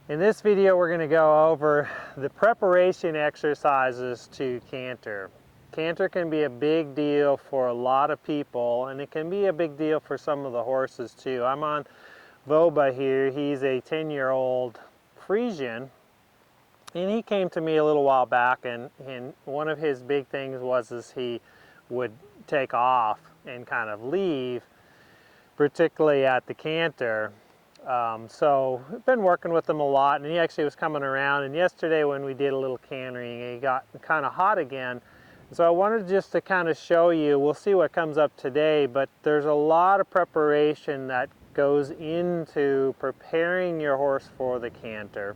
In this video, we're going to go over the preparation exercises to canter. Canter can be a big deal for a lot of people, and it can be a big deal for some of the horses too. I'm on Voba here. He's a 10-year-old Frisian, and he came to me a little while back, and one of his big things was he would take off and kind of leave, particularly at the canter. So I've been working with him a lot, and he actually was coming around, and yesterday when we did a little cantering, he got kind of hot again. So I wanted just to kind of show you, we'll see what comes up today, but there's a lot of preparation that goes into preparing your horse for the canter.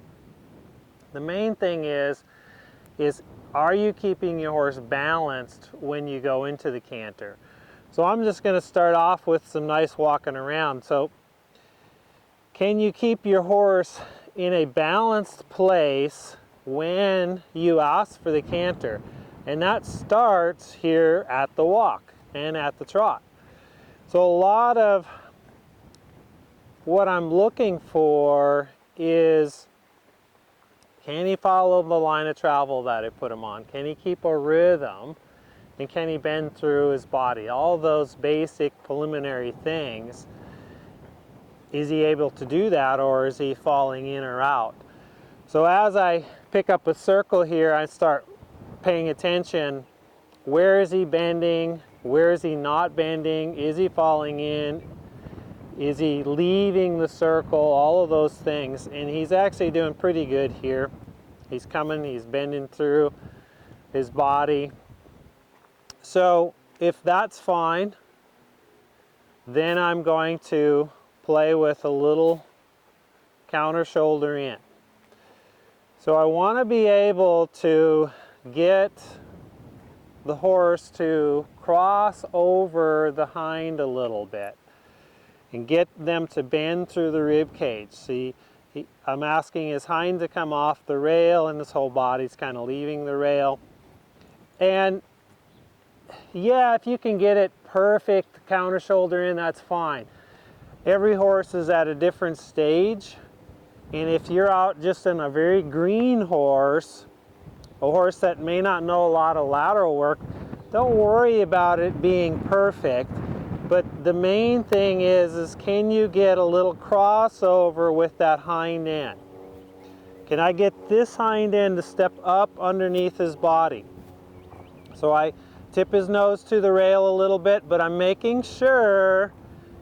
The main thing is are you keeping your horse balanced when you go into the canter? So I'm just going to start off with some nice walking around. So can you keep your horse in a balanced place when you ask for the canter? And that starts here at the walk and at the trot. So a lot of what I'm looking for is, can he follow the line of travel that I put him on? Can he keep a rhythm? And can he bend through his body? All those basic preliminary things. Is he able to do that, or is he falling in or out? So as I pick up a circle here, I start paying attention. Where is he bending? Where is he not bending? Is he falling in? Is he leaving the circle? All of those things. And he's actually doing pretty good here. He's coming, he's bending through his body. So if that's fine, then I'm going to play with a little counter shoulder in. So I want to be able to get the horse to cross over the hind a little bit and get them to bend through the rib cage. See, I'm asking his hind to come off the rail, and his whole body's kind of leaving the rail. And yeah, if you can get it perfect counter shoulder in, that's fine. Every horse is at a different stage, and if you're out just in a very green horse, a horse that may not know a lot of lateral work, don't worry about it being perfect. But the main thing is can you get a little crossover with that hind end? Can I get this hind end to step up underneath his body? So I tip his nose to the rail a little bit, but I'm making sure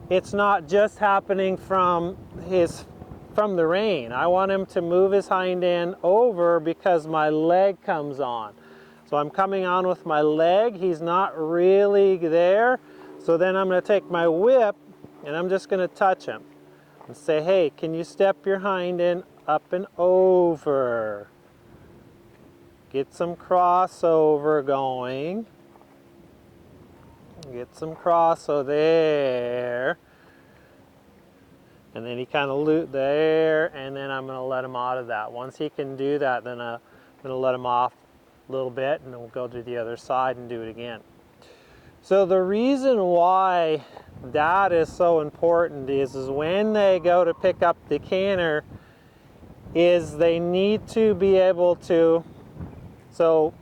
it's not just happening from the rein. I want him to move his hind end over because my leg comes on. So I'm coming on with my leg. He's not really there. So then I'm going to take my whip and I'm just going to touch him and say, hey, can you step your hind end up and over? Get some crossover going. Get some crossover there. And then he kind of loop there, and then I'm going to let him out of that. Once he can do that, then I'm going to let him off a little bit, and then we'll go to the other side and do it again. So the reason why that is so important is when they go to pick up the canter, is they need to be able to, so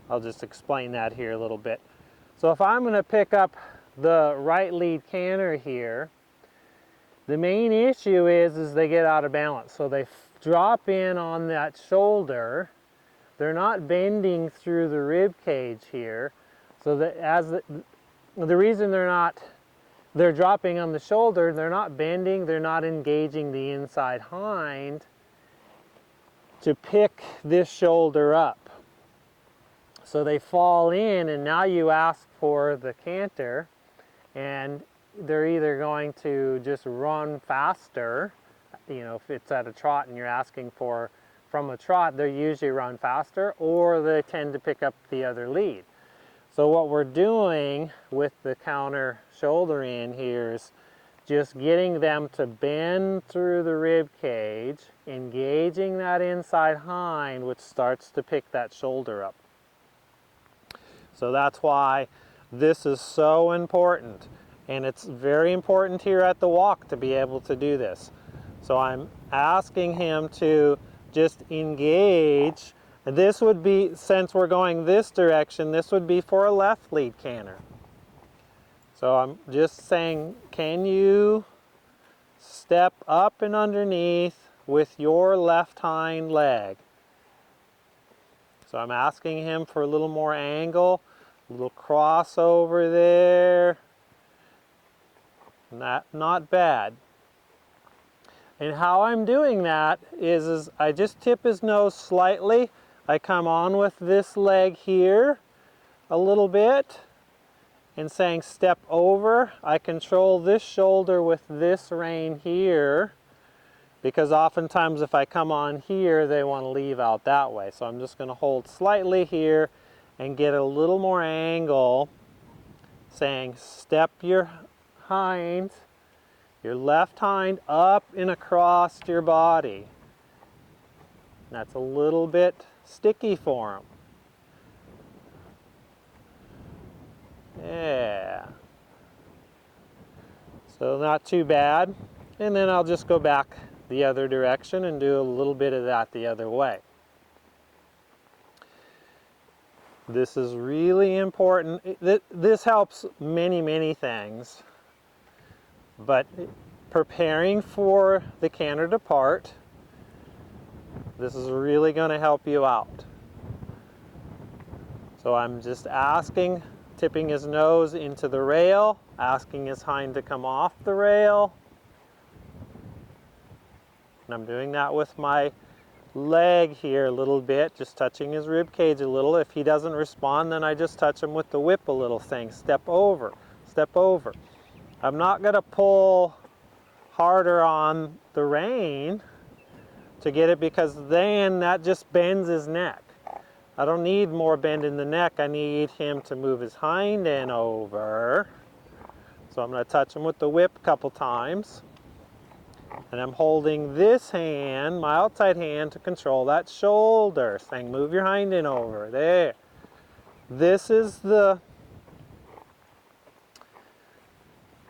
I'll just explain that here a little bit. So if I'm going to pick up the right lead canter here, the main issue is they get out of balance. So they drop in on that shoulder. They're not bending through the rib cage here. So that the reason they're dropping on the shoulder, they're not bending, they're not engaging the inside hind to pick this shoulder up. So they fall in, and now you ask for the canter, and they're either going to just run faster, you know, if it's at a trot and you're asking for from a trot, they usually run faster, or they tend to pick up the other lead. So what we're doing with the counter shoulder in here is just getting them to bend through the rib cage, engaging that inside hind, which starts to pick that shoulder up. So that's why this is so important. And it's very important here at the walk to be able to do this. So I'm asking him to just engage. This would be, since we're going this direction, this would be for a left lead canter. So I'm just saying, can you step up and underneath with your left hind leg? So I'm asking him for a little more angle, a little crossover there. Not bad. And how I'm doing that is I just tip his nose slightly. I come on with this leg here a little bit and saying step over. I control this shoulder with this rein here, because oftentimes if I come on here, they want to leave out that way. So I'm just going to hold slightly here and get a little more angle, saying step your hind, your left hind up and across your body. That's a little bit sticky for him. Yeah. So not too bad. And then I'll just go back the other direction and do a little bit of that the other way. This is really important. This helps many things. But preparing for the canter to part, this is really going to help you out. So I'm just asking, tipping his nose into the rail, asking his hind to come off the rail. And I'm doing that with my leg here a little bit, just touching his rib cage a little. If he doesn't respond, then I just touch him with the whip a little, saying step over, step over. I'm not going to pull harder on the rein to get it, because then that just bends his neck. I don't need more bend in the neck. I need him to move his hind end over. So I'm going to touch him with the whip a couple times. And I'm holding this hand, my outside hand, to control that shoulder, saying move your hind end over. There. This is the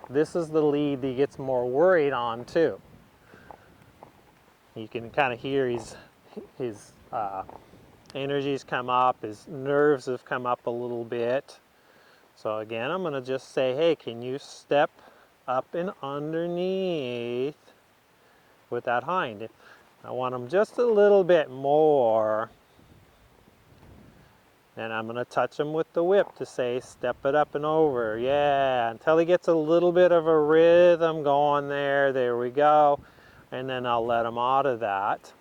lead that he gets more worried on too. You can kind of hear his energies come up, his nerves have come up a little bit. So again, I'm going to just say, hey, can you step up and underneath with that hind? I want him just a little bit more. And I'm going to touch him with the whip to say, step it up and over. Yeah, until he gets a little bit of a rhythm going there. There we go. And then I'll let him out of that.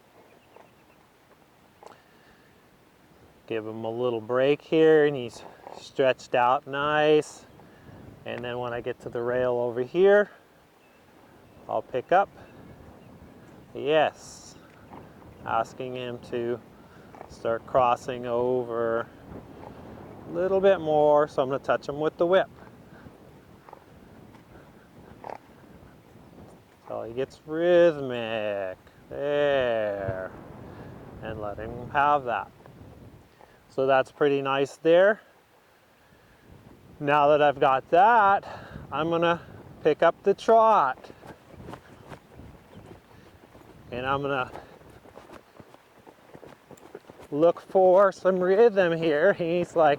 Give him a little break here, and he's stretched out nice. And then when I get to the rail over here, I'll pick up. Yes. Asking him to start crossing over a little bit more, so I'm going to touch him with the whip. So he gets rhythmic. There. And let him have that. So that's pretty nice there. Now that I've got that, I'm going to pick up the trot. And I'm going to look for some rhythm here. He's like,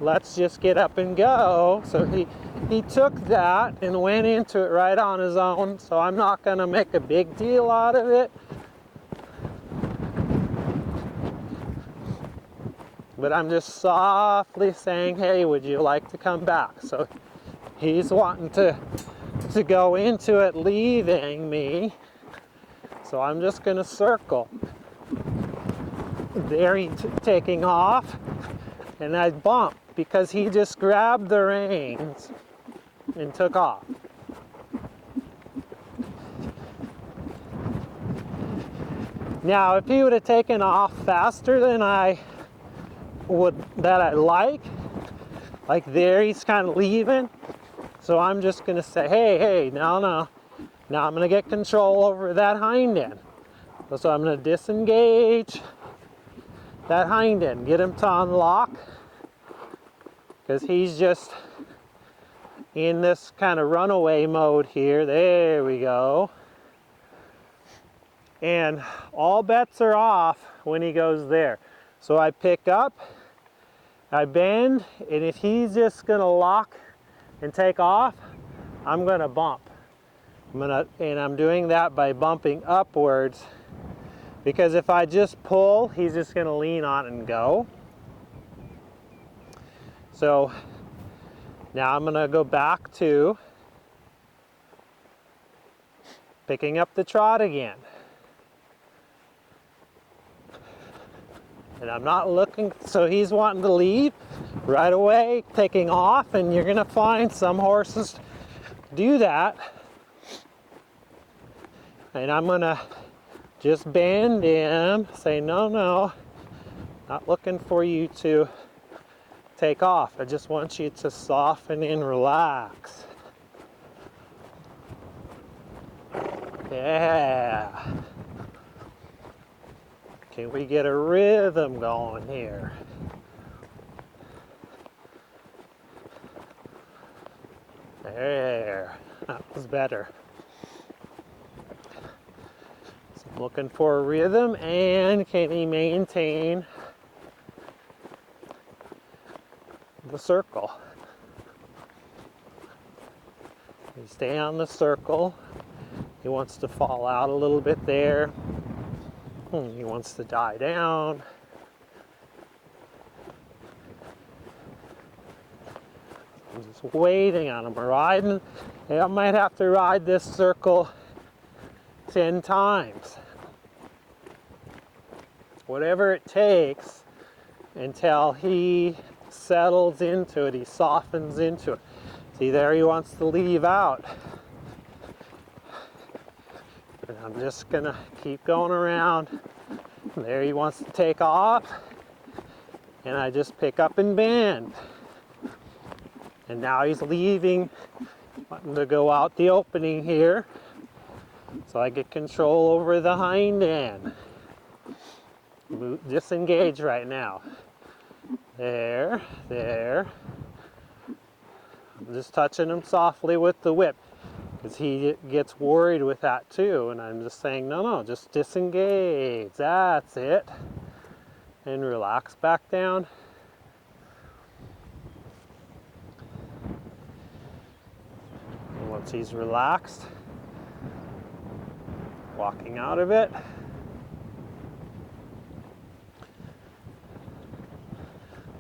let's just get up and go. So he took that and went into it right on his own. So I'm not going to make a big deal out of it. But I'm just softly saying, hey, would you like to come back? So he's wanting to go into it, leaving me. So I'm just going to circle. There he's taking off, and I bump because he just grabbed the reins and took off. Now, if he would have taken off faster than I like there he's kind of leaving, so I'm just going to say, hey, no. Now I'm going to get control over that hind end. So I'm going to disengage that hind end, get him to unlock, because he's just in this kind of runaway mode here. There we go. And all bets are off when he goes there. So I pick up, I bend, and if he's just gonna lock and take off, I'm gonna bump. And I'm doing that by bumping upwards, because if I just pull, he's just gonna lean on it and go. So now I'm gonna go back to picking up the trot again. And I'm not looking, so he's wanting to leave right away, taking off, and you're gonna find some horses do that. And I'm gonna just bend him, say, no, no, not looking for you to take off. I just want you to soften and relax. Yeah. Can we get a rhythm going here? There, that was better. So I'm looking for a rhythm, and can he maintain the circle? You stay on the circle. He wants to fall out a little bit there. He wants to die down. I'm just waiting on him, riding. I might have to ride this circle 10 times. Whatever it takes until he settles into it, he softens into it. See, there he wants to leave out. And I'm just gonna keep going around. There he wants to take off. And I just pick up and bend. And now he's leaving, wanting to go out the opening here. So I get control over the hind end. Disengage right now. There, there. I'm just touching him softly with the whip, because he gets worried with that too. And I'm just saying, no, no, just disengage. That's it. And relax back down. And once he's relaxed, walking out of it,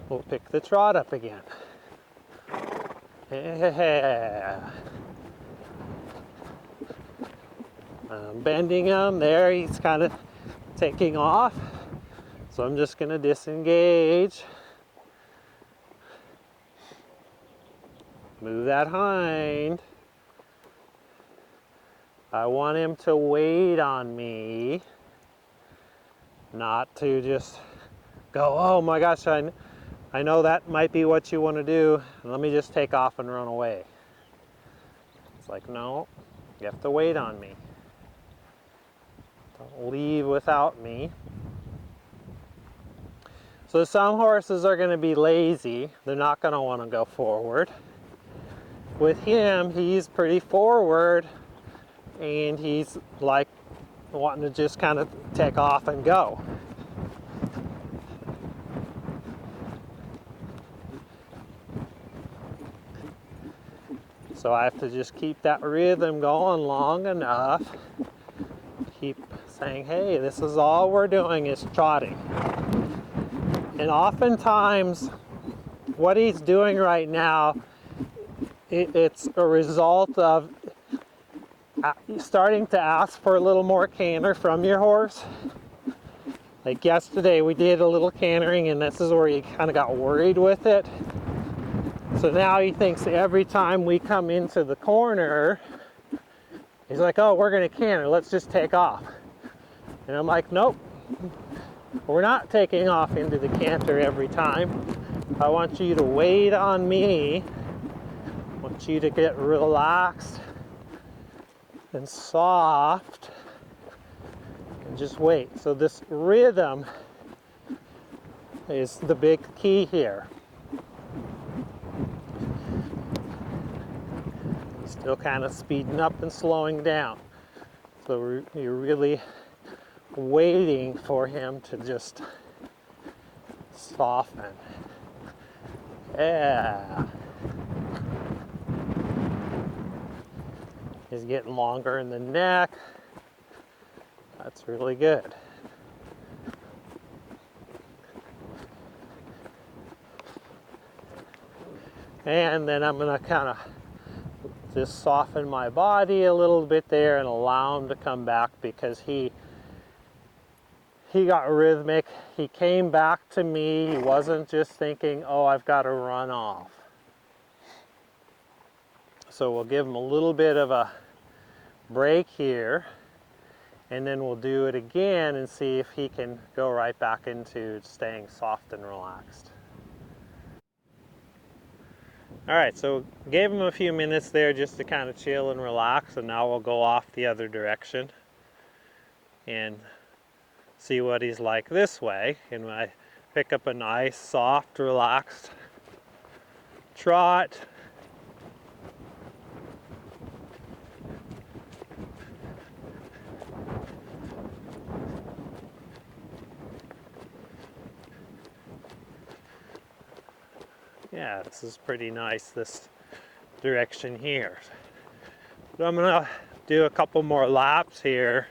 we'll pick the trot up again. Yeah. I'm bending him. There, he's kind of taking off. So I'm just going to disengage. Move that hind. I want him to wait on me, not to just go, oh my gosh, I know that might be what you want to do. Let me just take off and run away. It's like, no, you have to wait on me. Don't leave without me. So some horses are going to be lazy. They're not going to want to go forward. With him, he's pretty forward, and he's like wanting to just kind of take off and go. So I have to just keep that rhythm going long enough. Keep saying, hey, this is all we're doing is trotting. And oftentimes, what he's doing right now, it's a result of starting to ask for a little more canter from your horse. Like yesterday, we did a little cantering, and this is where he kind of got worried with it. So now he thinks every time we come into the corner, he's like, oh, we're going to canter, let's just take off. And I'm like, nope, we're not taking off into the canter every time. I want you to wait on me. I want you to get relaxed and soft and just wait. So this rhythm is the big key here. Still kind of speeding up and slowing down. So you're really waiting for him to just soften. Yeah. He's getting longer in the neck. That's really good. And then I'm going to kind of just soften my body a little bit there and allow him to come back, because he got rhythmic. He came back to me. He wasn't just thinking, oh, I've got to run off. So we'll give him a little bit of a break here, and then we'll do it again and see if he can go right back into staying soft and relaxed. All right, so gave him a few minutes there just to kind of chill and relax, and now we'll go off the other direction and see what he's like this way. And when I pick up a nice, soft, relaxed trot, yeah, this is pretty nice, this direction here. So I'm gonna do a couple more laps here,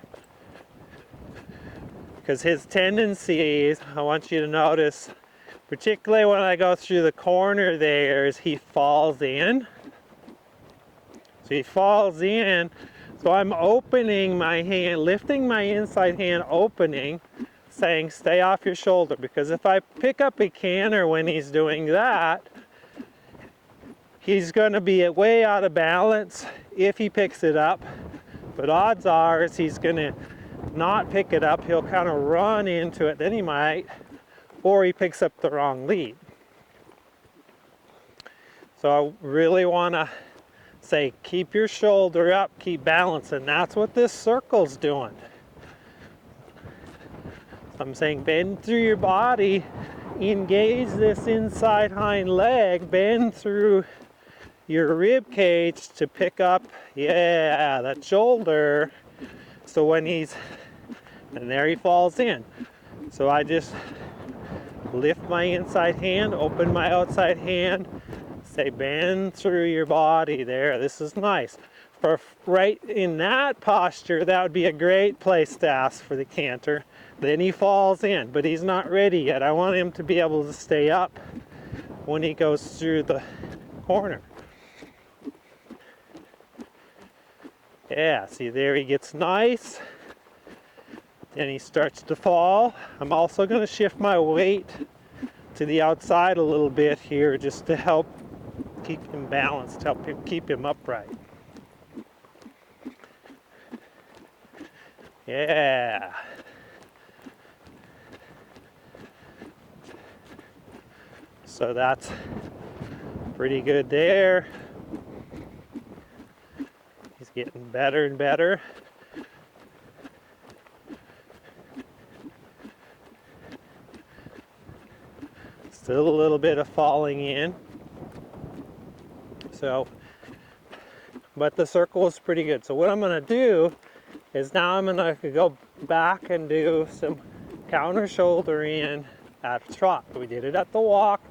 because his tendencies, I want you to notice, particularly when I go through the corner there, is he falls in. So he falls in, so I'm opening my hand, lifting my inside hand, opening, saying stay off your shoulder, because if I pick up a canter when he's doing that, he's going to be way out of balance if he picks it up. But odds are is he's going to not pick it up. He'll kind of run into it, then he might, or he picks up the wrong lead. So I really want to say keep your shoulder up, keep balance, and that's what this circle's doing. So I'm saying bend through your body, engage this inside hind leg, bend through your rib cage to pick up, yeah, that shoulder. So when he's, and there he falls in. So I just lift my inside hand, open my outside hand, say bend through your body there. This is nice. For right in that posture, that would be a great place to ask for the canter. Then he falls in, but he's not ready yet. I want him to be able to stay up when he goes through the corner. Yeah, see there he gets nice. Then he starts to fall. I'm also going to shift my weight to the outside a little bit here just to help keep him balanced, help him keep him upright. Yeah. So that's pretty good there. He's getting better and better. Still a little bit of falling in. So, but the circle is pretty good. So what I'm going to do is now I'm going to go back and do some counter shoulder in at a trot. We did it at the walk,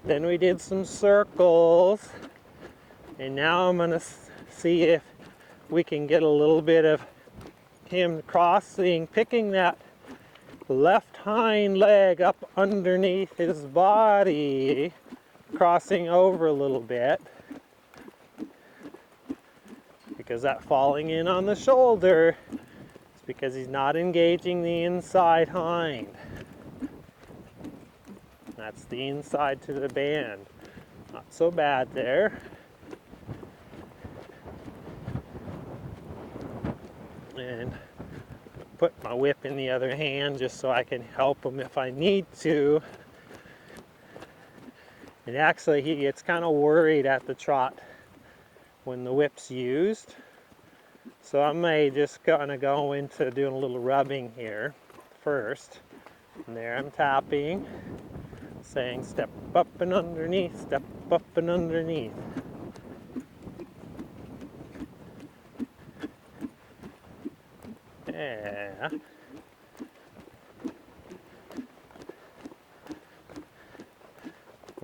then we did some circles, and now I'm going to see if we can get a little bit of him crossing, picking that left hind leg up underneath his body, crossing over a little bit, because that falling in on the shoulder is because he's not engaging the inside hind. That's the inside to the band. Not so bad there. And put my whip in the other hand just so I can help him if I need to. And actually he gets kind of worried at the trot when the whip's used. So I may just gonna go into doing a little rubbing here first. And there I'm tapping, saying step up and underneath, step up and underneath. Yeah.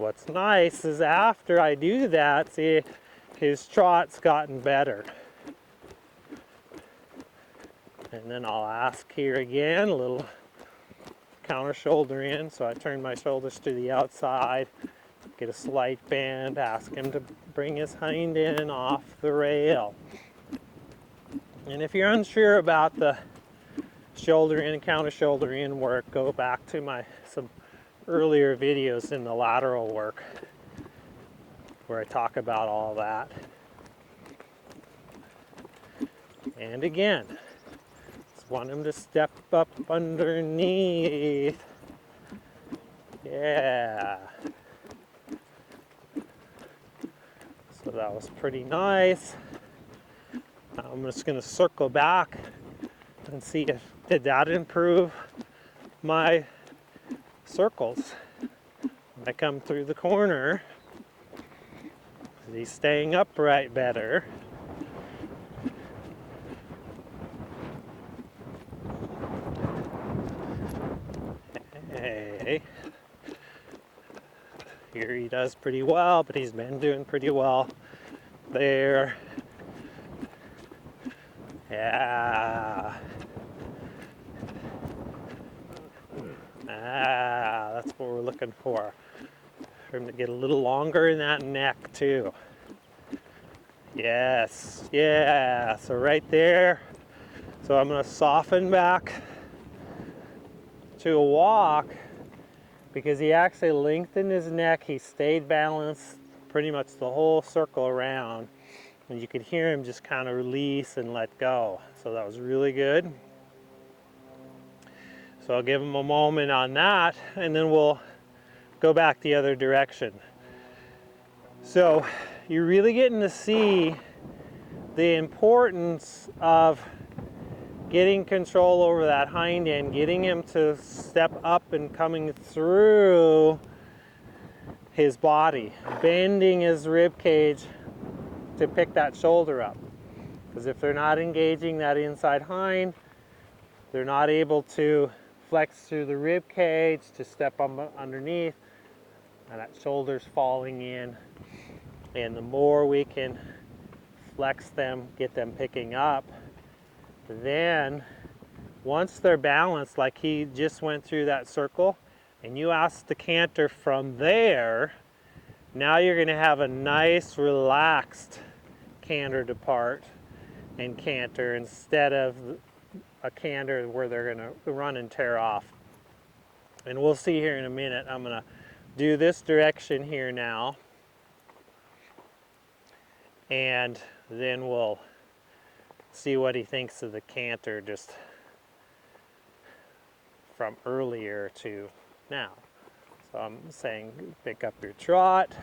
What's nice is after I do that, see, his trot's gotten better. And then I'll ask here again, a little counter shoulder in, so I turn my shoulders to the outside, get a slight bend, ask him to bring his hind in off the rail. And if you're unsure about the shoulder in and counter shoulder in work, go back to some earlier videos in the lateral work where I talk about all that. And again, just want him to step up underneath. Yeah. So that was pretty nice. I'm just going to circle back and see if did that improve my circles. When I come through the corner, is he staying upright better? Hey, here he does pretty well, but he's been doing pretty well there. Yeah. That's what we're looking for him to get a little longer in that neck too. Yes, yeah, so right there. So I'm going to soften back to a walk because he actually lengthened his neck. He stayed balanced pretty much the whole circle around. And you could hear him just kind of release and let go. So that was really good. So I'll give him a moment on that, and then we'll go back the other direction. So you're really getting to see the importance of getting control over that hind end, getting him to step up and coming through his body, bending his rib cage to pick that shoulder up. Because if they're not engaging that inside hind, they're not able to flex through the rib cage to step up underneath, and that shoulder's falling in. And the more we can flex them, get them picking up, then once they're balanced, like he just went through that circle, and you ask the canter from there, now you're going to have a nice relaxed canter depart and canter instead of a canter where they're going to run and tear off. And we'll see here in a minute. I'm going to do this direction here now, and then we'll see what he thinks of the canter just from earlier to now. So I'm saying pick up your trot.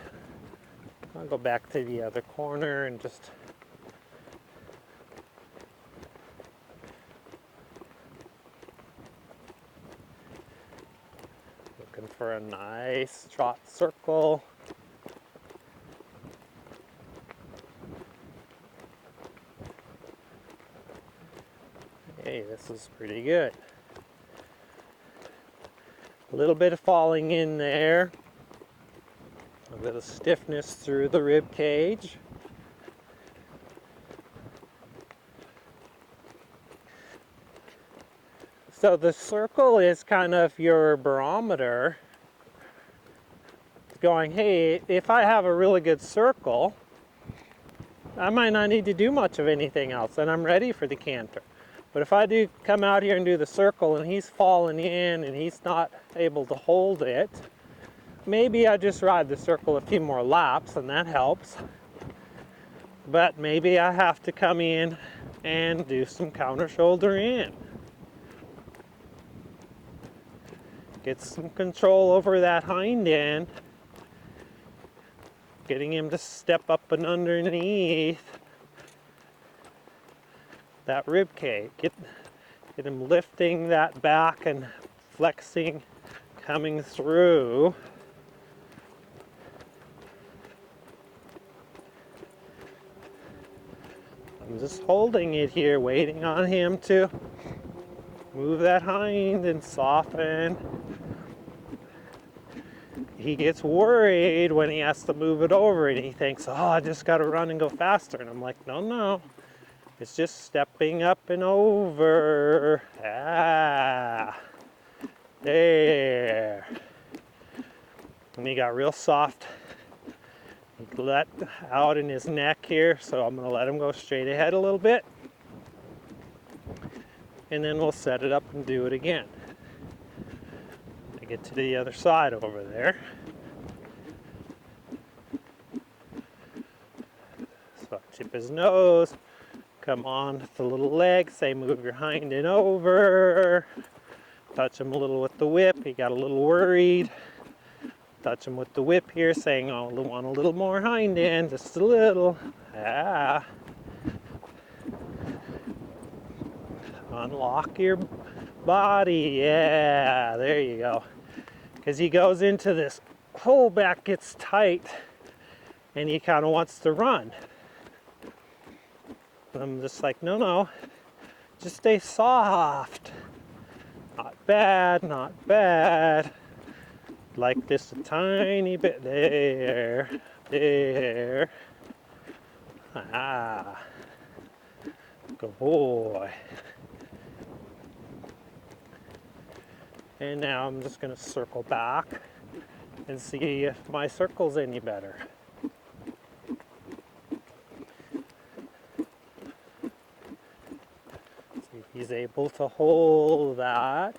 I'll go back to the other corner and just looking for a nice trot circle. Hey, this is pretty good. A little bit of falling in there. A bit of stiffness through the rib cage. So the circle is kind of your barometer going, hey, if I have a really good circle, I might not need to do much of anything else and I'm ready for the canter. But if I do come out here and do the circle and he's falling in and he's not able to hold it, maybe I just ride the circle a few more laps and that helps. But maybe I have to come in and do some counter shoulder in. Get some control over that hind end. Getting him to step up and underneath that rib cage. Get him lifting that back and flexing, coming through. I'm just holding it here, waiting on him to move that hind and soften. he gets worried when he has to move it over, and he thinks, oh, I just got to run and go faster. And I'm like, no, no. It's just stepping up and over. Ah, there. And he got real soft. He let out in his neck here, so I'm going to let him go straight ahead a little bit. And then we'll set it up and do it again. I get to the other side over there. So I chip his nose, come on with the little leg, say move your hind end over. Touch him a little with the whip, he got a little worried. Touch him with the whip here, saying, oh, I want a little more hind end, just a little. Ah. Unlock your body, yeah, there you go. Because he goes into this whole back gets tight, and he kind of wants to run. I'm just like, no, no, just stay soft. Not bad, not bad. Like this a tiny bit, there, there. Ah, good boy. And now I'm just going to circle back and see if my circle's any better. See if he's able to hold that.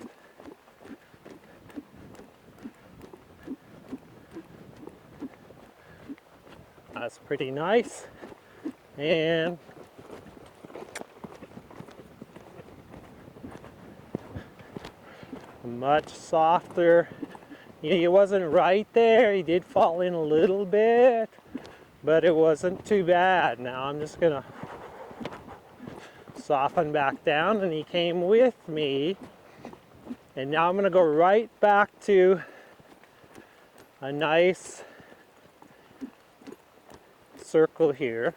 That's pretty nice. And much softer. He wasn't right there. He did fall in a little bit, but it wasn't too bad. Now I'm just gonna soften back down, and he came with me. And now I'm gonna go right back to a nice circle here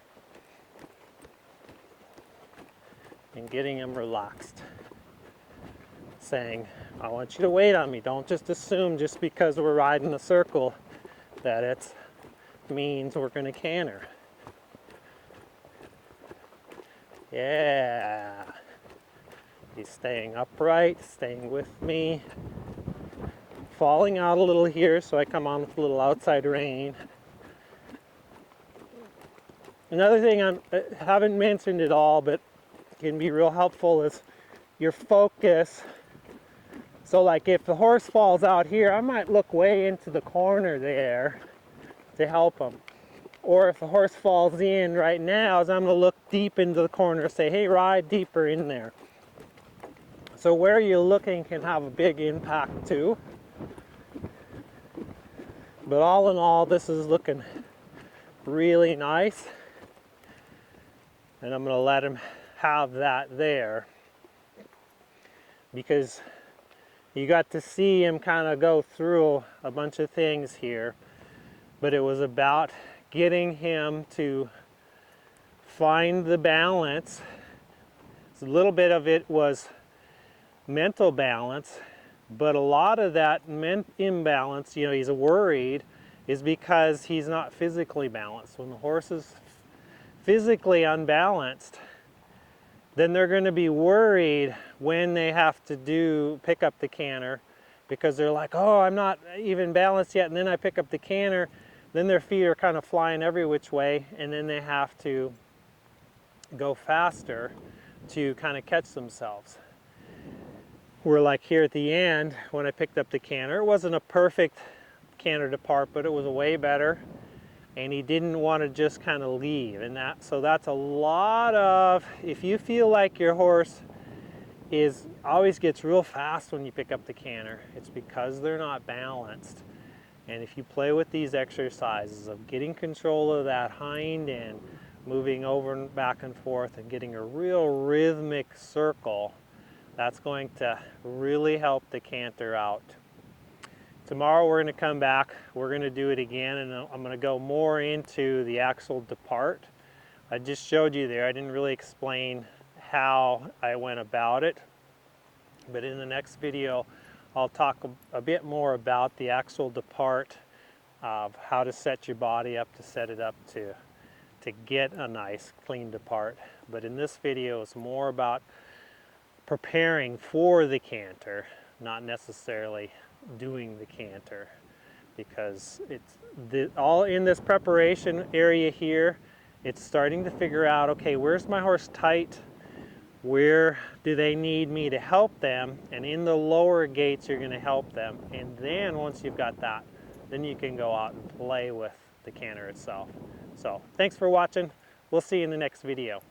and getting him relaxed. Saying, I want you to wait on me. Don't just assume just because we're riding a circle that it means we're going to canter. Yeah. He's staying upright, staying with me. Falling out a little here, so I come on with a little outside rein. Another thing I haven't mentioned at all, but can be real helpful, is your focus. So like if the horse falls out here, I might look way into the corner there to help him. Or if the horse falls in right now, I'm going to look deep into the corner and say, hey, ride deeper in there. So where you're looking can have a big impact too. But all in all, this is looking really nice. And I'm going to let him have that there, because you got to see him kind of go through a bunch of things here, but it was about getting him to find the balance. So a little bit of it was mental balance, but a lot of that imbalance, you know, he's worried, is because he's not physically balanced. When the horse is physically unbalanced, then they're going to be worried when they have to pick up the canter, because they're like, oh, I'm not even balanced yet, and then I pick up the canter, then their feet are kind of flying every which way, and then they have to go faster to kind of catch themselves. Where like here at the end, when I picked up the canter, it wasn't a perfect canter depart, but it was way better. And he didn't want to just kind of leave, and so that's a lot of, if you feel like your horse always gets real fast when you pick up the canter, it's because they're not balanced. And if you play with these exercises of getting control of that hind end, moving over and back and forth, and getting a real rhythmic circle, that's going to really help the canter out. Tomorrow we're going to come back, we're going to do it again, and I'm going to go more into the actual depart. I just showed you there, I didn't really explain how I went about it, but in the next video I'll talk a bit more about the actual depart of how to set your body up to set it up to get a nice cleaned apart. But in this video, it's more about preparing for the canter, not necessarily doing the canter, because it's all in this preparation area here. It's starting to figure out, okay, where's my horse tight? Where do they need me to help them? And in the lower gaits, you're going to help them. And then once you've got that, then you can go out and play with the canter itself. So thanks for watching. We'll see you in the next video.